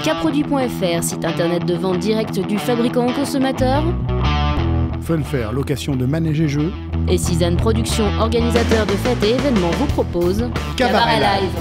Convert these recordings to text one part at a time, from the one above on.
Caproduit.fr, site internet de vente directe du fabricant au consommateur. Funfair, location de manèges et jeux. Et Cézanne Productions, organisateur de fêtes et événements, vous propose Cabaret Live.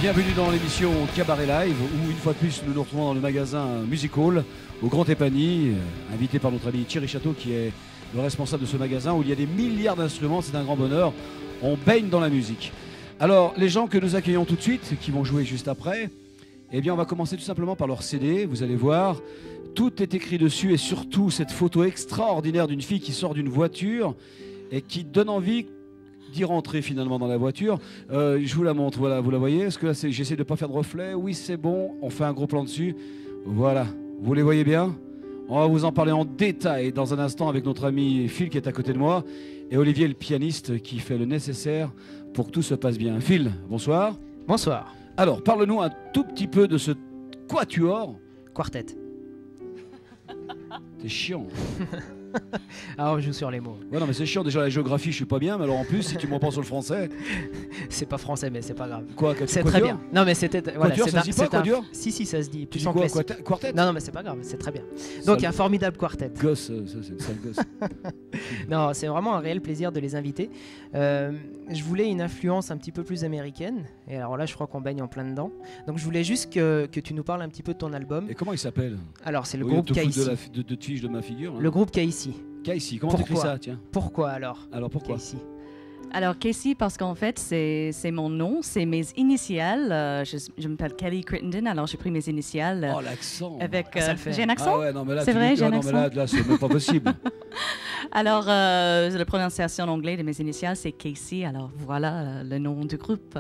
Bienvenue dans l'émission Cabaret Live, où une fois de plus nous nous retrouvons dans le magasin Music Hall, au Grand Épany, invité par notre ami Thierry Château qui est le responsable de ce magasin où il y a des milliards d'instruments, c'est un grand bonheur, on baigne dans la musique. Alors les gens que nous accueillons tout de suite, qui vont jouer juste après, eh bien on va commencer tout simplement par leur CD, vous allez voir, tout est écrit dessus et surtout cette photo extraordinaire d'une fille qui sort d'une voiture et qui donne envie d'y rentrer finalement dans la voiture. Je vous la montre, voilà, vous la voyez. Est-ce que là, j'essaie de ne pas faire de reflet? Oui, c'est bon, on fait un gros plan dessus. Voilà, vous les voyez bien? On va vous en parler en détail dans un instant avec notre ami Phil qui est à côté de moi et Olivier, le pianiste, qui fait le nécessaire pour que tout se passe bien. Phil, bonsoir. Bonsoir. Alors, parle-nous un tout petit peu de ce quatuor. Quartet. T'es chiant. Alors on joue sur les mots. Ouais, non mais c'est chiant, déjà la géographie je suis pas bien, mais alors en plus si tu me reprends sur le français. C'est pas français mais c'est pas grave. Quoi, c'est très bien. Non mais c'était voilà, quatuor, ça se dit pas quatuor? Si ça se dit. Tu dis quoi, quartet? Non mais c'est pas grave, c'est très bien. Donc un formidable quartet. Gosse, ça c'est une sale gosse. Non, c'est vraiment un réel plaisir de les inviter. Je voulais une influence un petit peu plus américaine et alors là je crois qu'on baigne en plein dedans. Donc je voulais juste que tu nous parles un petit peu de ton album. Et comment il s'appelle? Alors c'est le groupe Casey. De tige de ma figure. Le groupe Casey. Casey, comment t'écris ça, tiens? Pourquoi alors? Alors pourquoi? Casey. Alors Casey, parce qu'en fait, c'est mon nom, c'est mes initiales. Je m'appelle Kelly Crittenden, alors j'ai pris mes initiales. Oh, l'accent! Avec, ça le fait. J'ai un accent? Ah ouais, non mais là, c'est vrai, j'ai un non, accent. mais là c'est même pas possible. Alors, la prononciation en anglais de mes initiales, c'est Casey, alors voilà le nom du groupe.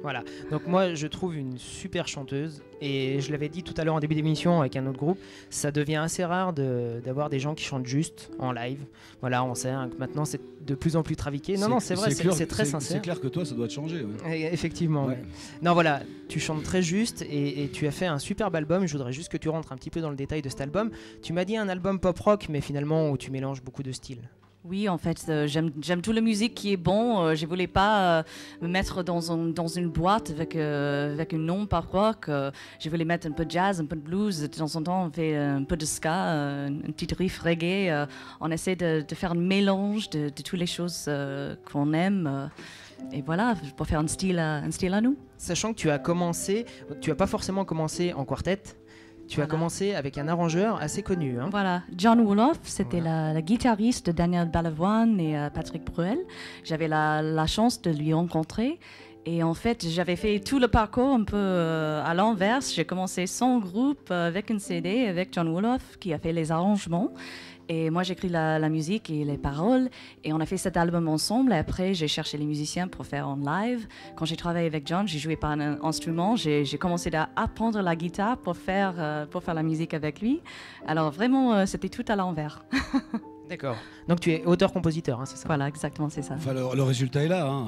Voilà, donc moi je trouve une super chanteuse et je l'avais dit tout à l'heure en début d'émission avec un autre groupe, ça devient assez rare d'avoir des gens qui chantent juste en live. Voilà, on sait hein, que maintenant c'est de plus en plus trafiqué. Non, c'est vrai, c'est très sincère. C'est clair que toi ça doit te changer. Ouais. Effectivement. Ouais. Non, voilà, tu chantes très juste et tu as fait un superbe album. Je voudrais juste que tu rentres un petit peu dans le détail de cet album. Tu m'as dit un album pop-rock, mais finalement où tu mélanges beaucoup de styles. Oui, en fait, j'aime toute la musique qui est bon. Je voulais pas me mettre dans une boîte avec un nom par rock. Je voulais mettre un peu de jazz, un peu de blues. De temps en temps, on fait un peu de ska, un petit riff reggae. On essaie de faire un mélange de toutes les choses qu'on aime. Et voilà, pour faire un style à nous. Sachant que tu as pas forcément commencé en quartet. Tu as commencé avec un arrangeur assez connu. Hein. Voilà, John Wolof, c'était la guitariste de Daniel Balavoine et Patrick Bruel. J'avais la chance de lui rencontrer. Et en fait, j'avais fait tout le parcours un peu à l'inverse. J'ai commencé sans groupe avec une CD avec John Wolof qui a fait les arrangements. Et moi, j'écris la musique et les paroles. Et on a fait cet album ensemble. Et après, j'ai cherché les musiciens pour faire en live. Quand j'ai travaillé avec John, j'ai joué par un instrument. J'ai commencé à apprendre la guitare pour faire la musique avec lui. Alors vraiment, c'était tout à l'envers. D'accord. Donc tu es auteur-compositeur, hein, c'est ça? Voilà, exactement, c'est ça. Enfin, le résultat est là. Hein,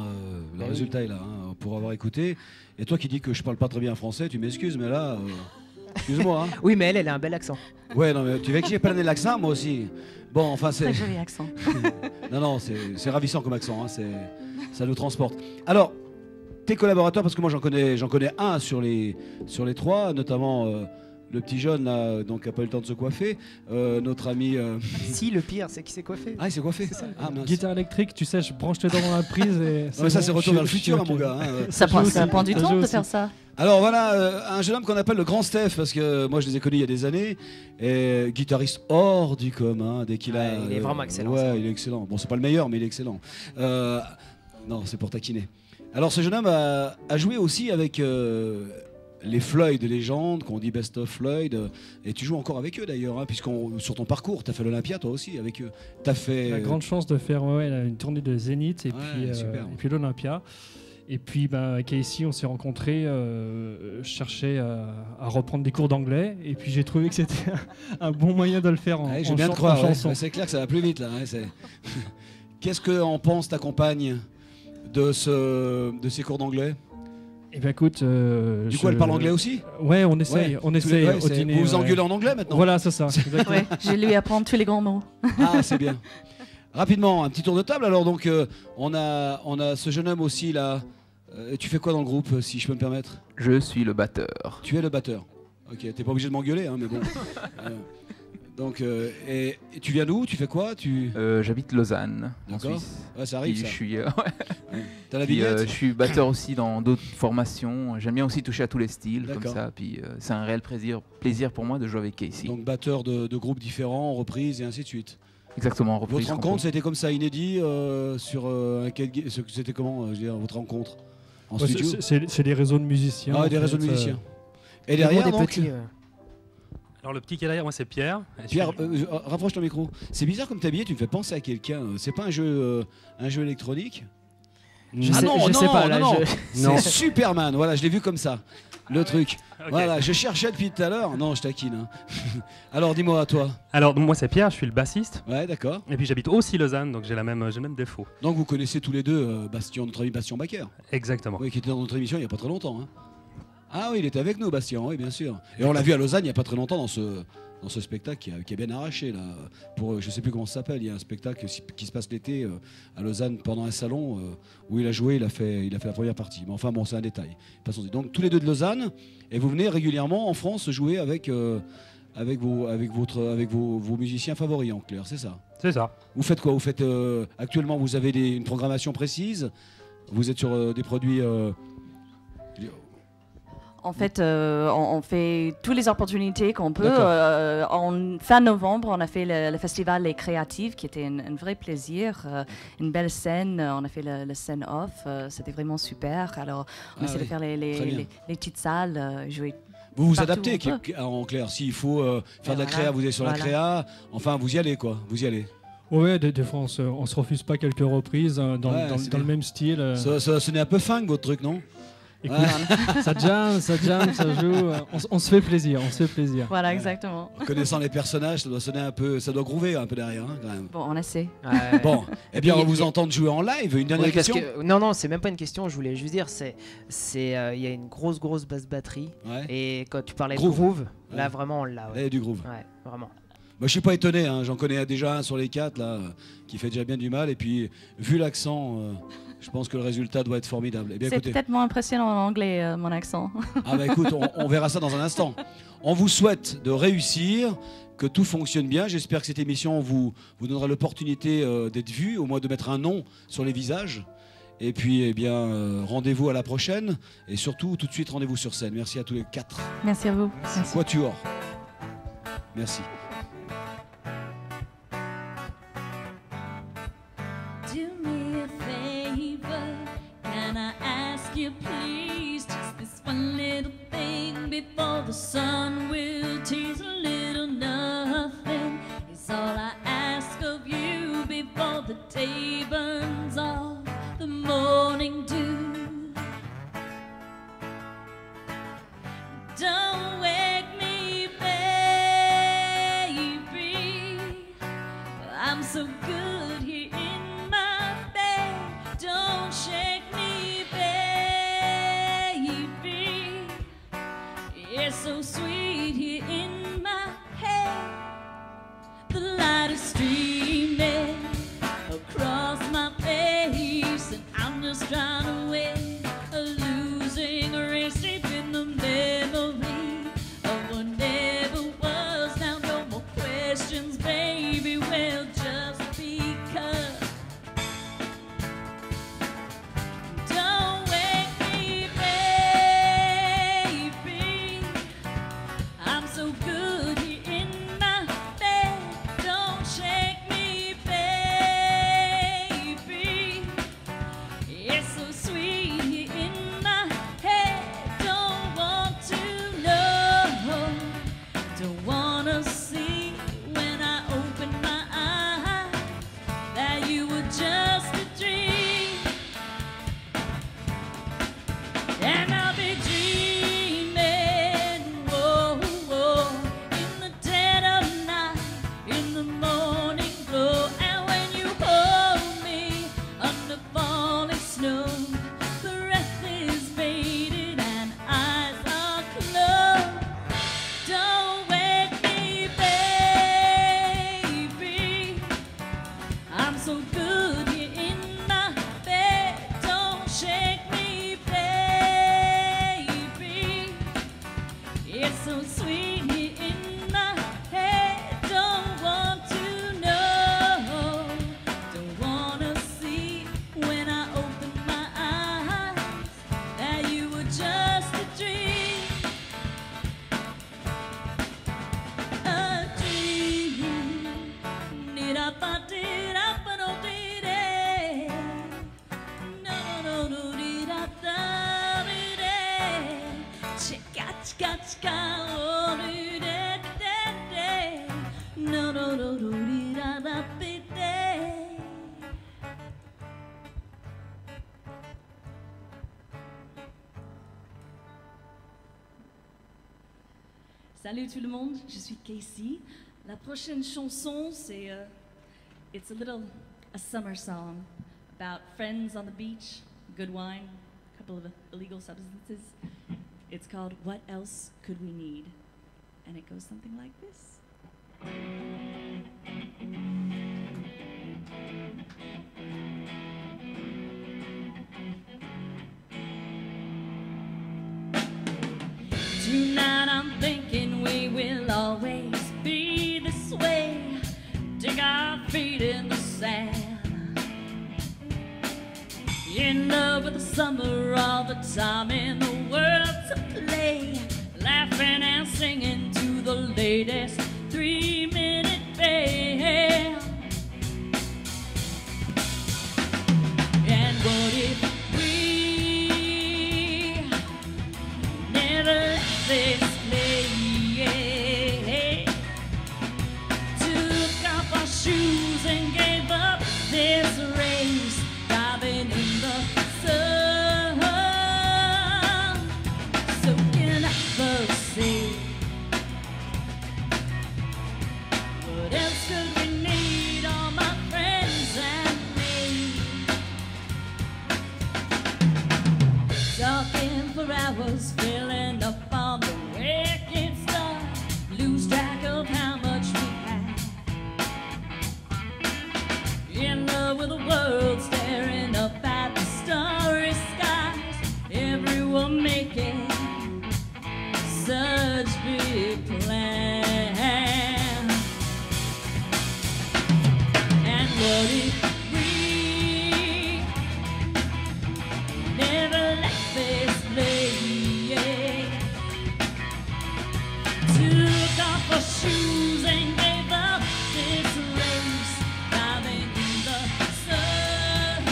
le résultat est là, hein, pour avoir écouté. Et toi qui dis que je parle pas très bien français, tu m'excuses, mais là... excuse-moi. Hein. Oui, mais elle a un bel accent. Ouais, non, mais tu veux que j'ai pas donné l'accent, moi aussi. Bon, enfin, c'est... Très joli accent. non, c'est ravissant comme accent. Hein, ça nous transporte. Alors, tes collaborateurs, parce que moi j'en connais un sur les trois, notamment le petit jeune là, donc qui n'a pas eu le temps de se coiffer. Notre ami. Si, le pire, c'est qu'il s'est coiffé. Ah, il s'est coiffé. Guitare électrique, tu sais, je branche les dents dans la prise. Et non, mais ça, c'est retour vers le futur, hein, mon gars. Hein. Ça prend du temps de faire ça. Alors voilà, un jeune homme qu'on appelle le grand Steph, parce que moi je les ai connus il y a des années, et guitariste hors du commun, dès qu'il a... Il est vraiment excellent. Ouais, ça. il est excellent. Bon, c'est pas le meilleur, mais il est excellent. Non, c'est pour taquiner. Alors ce jeune homme a joué aussi avec les Floyd de légende, qu'on dit Best of Floyd, et tu joues encore avec eux d'ailleurs, hein, sur ton parcours, tu as fait l'Olympia toi aussi avec eux. T'as fait... La grande chance de faire une tournée de Zénith et puis l'Olympia. Et puis Casey, on s'est rencontrés, je cherchais à reprendre des cours d'anglais et puis j'ai trouvé que c'était un bon moyen de le faire en, je viens de croire, chanson. Ouais, c'est clair que ça va plus vite là. Qu'est-ce qu'en pense ta compagne de ces cours d'anglais? Eh ben écoute, du coup, elle parle anglais aussi? Ouais, on essaye au dîner. Vous vous engueulez en anglais maintenant? Voilà, c'est ça. Ouais, je vais lui apprendre tous les grands mots. Ah, c'est bien. Rapidement, un petit tour de table. Alors donc, on a ce jeune homme aussi là. Tu fais quoi dans le groupe, si je peux me permettre? Je suis le batteur. Tu es le batteur. Ok, t'es pas obligé de m'engueuler, hein, mais bon. Donc, et tu viens d'où? Tu fais quoi? J'habite Lausanne, en D'accord. Suisse. Ouais, ça arrive. Puis Ça. je suis, T'as la puis, vignette? je suis batteur aussi dans d'autres formations. J'aime bien aussi toucher à tous les styles, comme D'accord. ça. Puis c'est un réel plaisir pour moi de jouer avec Casey. Donc batteur de groupes différents, reprises et ainsi de suite. Exactement. Reprise, Votre rencontre, c'était comme ça, inédit sur un c'était comment, je veux dire, votre rencontre en Ouais, studio? c'est des réseaux de musiciens. Ah, en des fait, réseaux de musiciens. Et Le derrière, monde est donc, petit, Alors le petit qui est derrière, moi c'est Pierre. Et Pierre, rapproche ton micro. C'est bizarre comme t'es habillé, tu me fais penser à quelqu'un. C'est pas un jeu électronique? Je sais pas, là, C'est Superman. Voilà, je l'ai vu comme ça. Le truc. Ok. Voilà, je cherchais depuis tout à l'heure. Non, je taquine. Hein. Alors, dis-moi à toi. Alors moi c'est Pierre, je suis le bassiste. Ouais, d'accord. Et puis j'habite aussi Lausanne, donc j'ai le même défaut. Donc, vous connaissez tous les deux Bastien, notre ami Bastien Baker. Exactement. Oui, qui était dans notre émission il n'y a pas très longtemps. Hein. Ah oui, il était avec nous, Bastien, oui, bien sûr. Et on l'a vu à Lausanne il n'y a pas très longtemps dans ce spectacle qui a bien arraché. Là, pour, je ne sais plus comment ça s'appelle, il y a un spectacle qui se passe l'été à Lausanne pendant un salon où il a joué, il a fait la première partie. Mais enfin, bon, c'est un détail. Passons-y. Donc, tous les deux de Lausanne, et vous venez régulièrement en France jouer avec vos musiciens favoris, en clair, c'est ça? C'est ça. Vous faites quoi? Vous faites, actuellement, vous avez une programmation précise? Vous êtes sur des produits... En fait, on fait toutes les opportunités qu'on peut. D'accord. En fin novembre, on a fait le festival Les Créatives, qui était un vrai plaisir. Une belle scène. On a fait le scène off. C'était vraiment super. Alors, on essaie de faire les petites salles, jouer. Vous vous partout adaptez, où on peut. en clair. S'il faut faire de la Voilà. créa, vous allez sur la créa. Enfin, vous y allez, quoi. Vous y allez. Ouais, des fois on se refuse pas quelques reprises dans le même style. Ça sonnait un peu funk, votre truc, non? Écoute, ça jam, ça joue. On se fait plaisir, Voilà, exactement. En connaissant les personnages, ça doit sonner un peu, ça doit groover un peu derrière, hein, quand même. Bon, on essaie. Bon, eh bien, puis, on va vous entendre jouer en live. Une dernière Oui, parce question. que, non, c'est même pas une question. Je voulais juste dire, il y a une grosse basse batterie. Ouais. Et quand tu parlais Groove. de groove, là Ouais. vraiment on l'a. Il y a du groove. Ouais, vraiment. Moi, je suis pas étonné, hein, j'en connais déjà un sur les 4 là, qui fait déjà bien du mal. Et puis, vu l'accent, je pense que le résultat doit être formidable. Eh bien, C'est écoutez, peut-être moins impressionnant en anglais, mon accent. ah bah écoute, on verra ça dans un instant. On vous souhaite de réussir, que tout fonctionne bien. J'espère que cette émission vous donnera l'opportunité d'être vu, au moins de mettre un nom sur les visages. Et puis, eh bien, rendez-vous à la prochaine. Et surtout, tout de suite, rendez-vous sur scène. Merci à tous les 4. Merci à vous. Merci. Quatuor. Merci. Do me a favor, can I ask you please, just this one little thing before the sun will tease a little nothing is all I ask of you before the day burns off the morning dew. Don't wake me, baby, I'm so good here in my bed. Don't shake me, baby, it's so sweet here in my head. The light is streaming across my face, and I'm just trying to win a losing race deep in the memory of what never was. Now no more questions, baby, well, just because. Don't wake me, baby, I'm so good here in my bed. Don't shake me, baby, it's so sweet. chka chka, oh, do da da da, no no no do di da da bi da. Salut tout le monde, je suis Casey. La prochaine chanson, c'est it's a summer song about friends on the beach, good wine, a couple of illegal substances. It's called What Else Could We Need? And it goes something like this. Tonight I'm thinking we will always be this way. Dig our feet in the sand. In love with the summer, all the time in the world to play. Laughing and singing to the latest 3-minute band. And what if we never left this place? Took off our shoes and gave up this race. Diving in the sun, soaking up the sea. What else could we need, all my friends and me? Talking for hours, filling up on the wicked stuff. Lose track of how much we have. In love with the world, staring up at the starry skies. Everyone making such big plans. And what if we never left this place? Took off our shoes and gave up this race. Diving in the sun,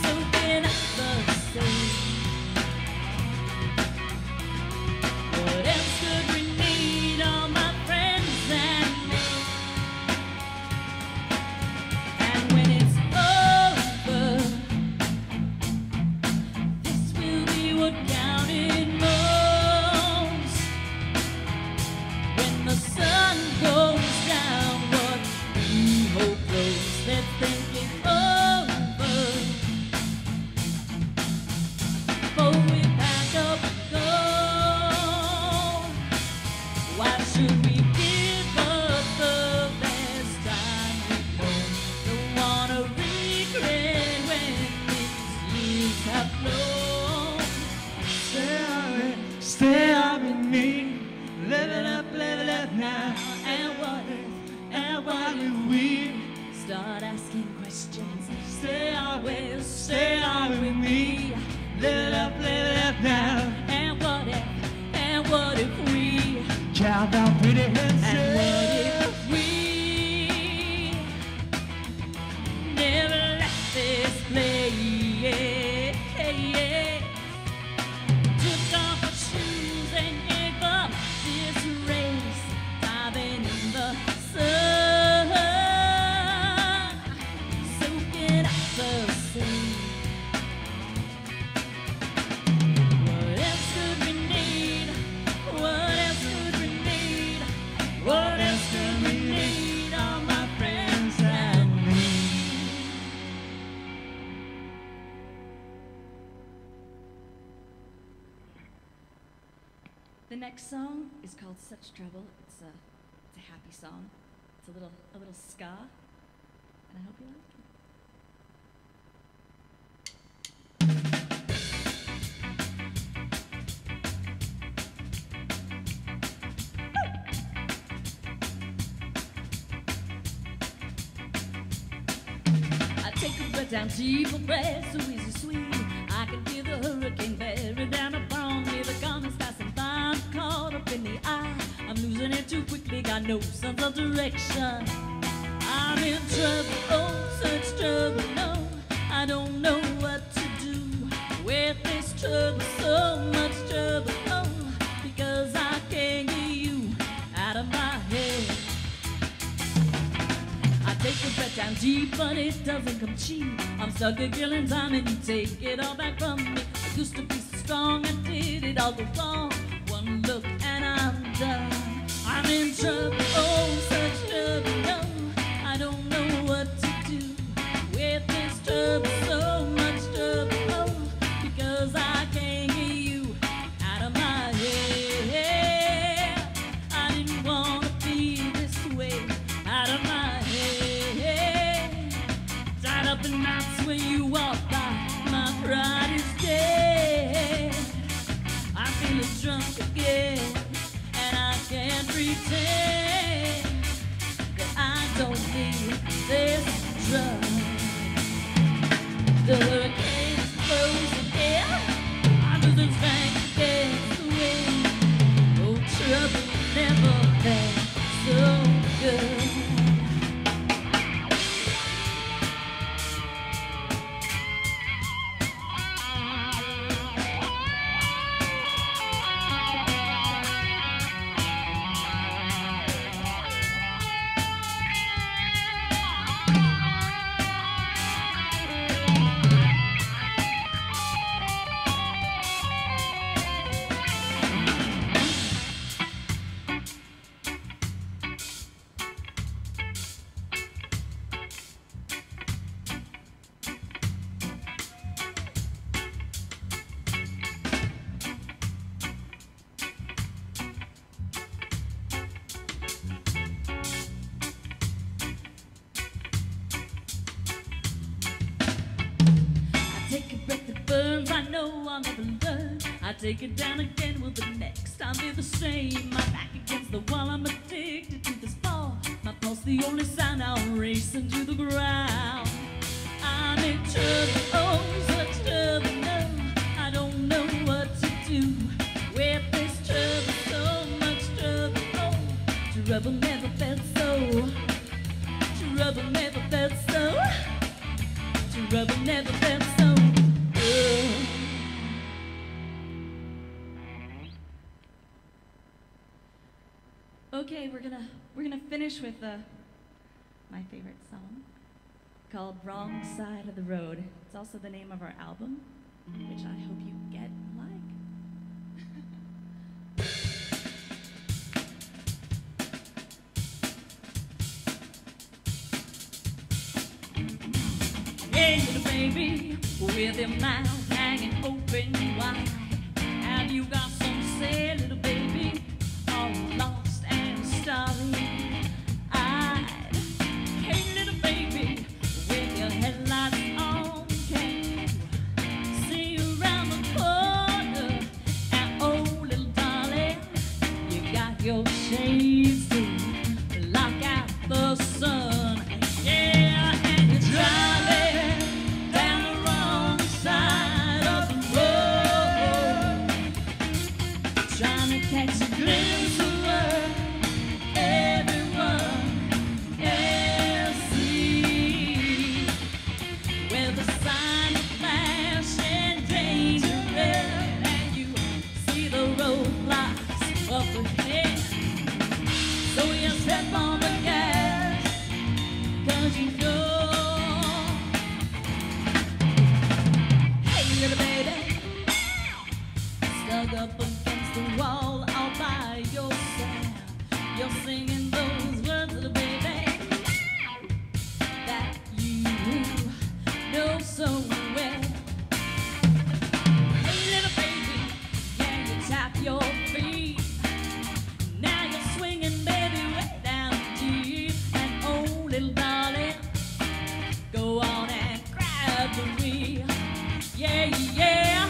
soaking up the sea. What else could we need, all my friends and me? And when it's over, this will be what counted most. When the sun goes down, what we hope grows. Let's think it over before we pack up and go. Why should we give up the best time we know? Don't wanna regret when these years have flown. Stay with me, live it up now. And what if we start asking questions? Stay with me, live it up now. And what if we count down pretty hands? And what if we never left this place? Took off our shoes and gave up this race. Diving in the sun, soaking up the sea. What else could we need? What else could we need? What else could we need? All my friends and me. The next song is called Such Trouble. It's a happy song. It's a little ska, and I hope you like it. I take a breath down deep, a breath so easy sweet. I can feel the hurricane bearing down upon me. The comets passing by, I'm caught up in the eye. I'm losing it too quickly, got no sense of direction. I'm in trouble, oh, such trouble, no. I don't know what to do with this trouble, so much trouble. deep, but it doesn't come cheap. I'm stuck at killing time and you take it all back from me. I used to be so strong, I did it all go wrong. One look and I'm done. I'm in trouble, oh, such trouble, no. I don't know what to do with this trouble, so much trouble, oh, because I can't get you out of my head. I didn't want to be this way, out of my head. Tied up in knots when you walk by, my pride is dead. I'm feeling drunk again, and I can't pretend that I don't need this drug. The hurricane's close again, I'm just as frank against the wind. Oh, trouble never felt so good. I take it down again, will the next time be the same? My back against the wall, I'm addicted to this fall. My pulse the only sign, I'm racing to the ground. I'm in trouble, oh, such trouble, no. I don't know what to do with this trouble, so much trouble, oh. Trouble never felt so. Trouble never felt so. Trouble never felt so good. Okay, we're gonna finish with my favorite song called "Wrong Side of the Road." It's also the name of our album, which I hope you get and like. Hey, little baby, with your mouth hanging open wide, have you got some to say, little baby? All lost and starry-eyed. Hey, little baby, with your headlights on, can you see around the corner? And oh, little darling, you got your shades to block out the sun. Yeah, and you're driving down the wrong side of the road, trying to catch a glimpse of what everyone else sees. With a sign of flashing danger red, and you see the roadblocks up ahead. So you step on the gas, 'cause you know. Hey, little baby, stuck up against the wall all by yourself. You're singing those words, little baby, that you know so well. Hey, little baby, can you tap your feet? Now you're swinging, baby, way down deep. And oh, little darling, go on and grab the wheel. Yeah, yeah.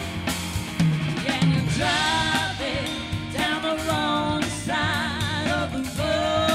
And you're driving down the wrong side of the road.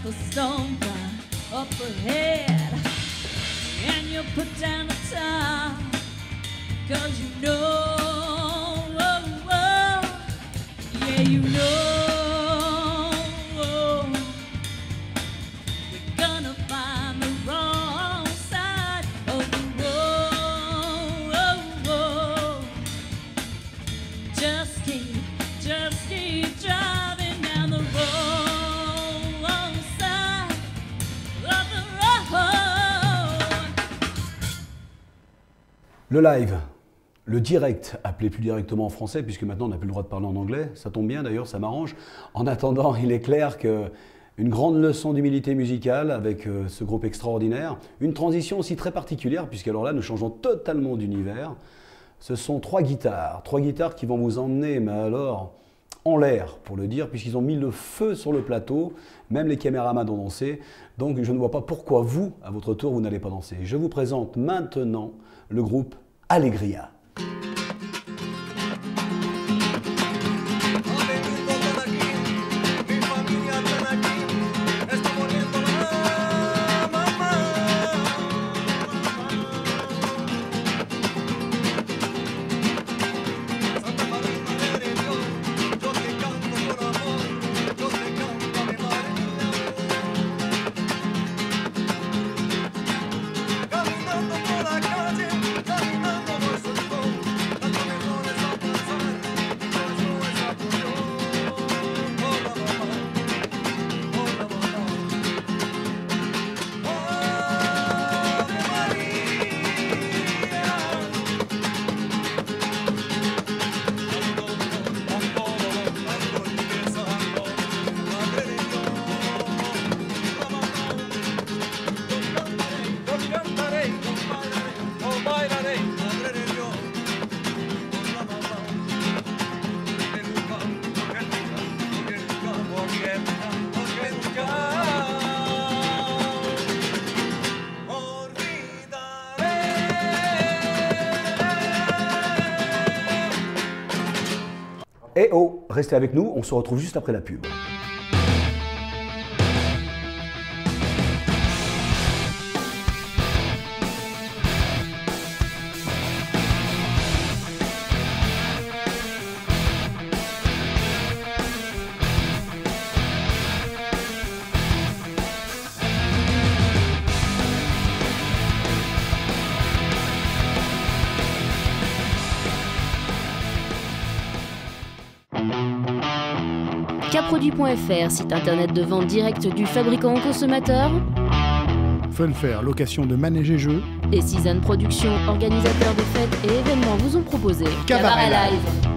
a storm up ahead, and you put down the top, 'cause you know, yeah, you know, we're gonna find the wrong side of the road. Just keep driving down the wrong side of the road. Le live, le direct, appelé plus directement en français, puisque maintenant on n'a plus le droit de parler en anglais, ça tombe bien d'ailleurs, ça m'arrange. En attendant, il est clair qu'une grande leçon d'humilité musicale avec ce groupe extraordinaire, une transition aussi très particulière, puisque alors là nous changeons totalement d'univers. Ce sont trois guitares qui vont vous emmener, mais alors en l'air pour le dire, puisqu'ils ont mis le feu sur le plateau, même les caméramans ont dansé, donc je ne vois pas pourquoi vous, à votre tour, vous n'allez pas danser. Je vous présente maintenant le groupe Alegría. Eh oh, restez avec nous, on se retrouve juste après la pub. Caproduit.fr, site internet de vente directe du fabricant au consommateur. Funfair, location de manèges et jeux. Et Season Productions, organisateurs de fêtes et événements vous ont proposé Cabaret Live.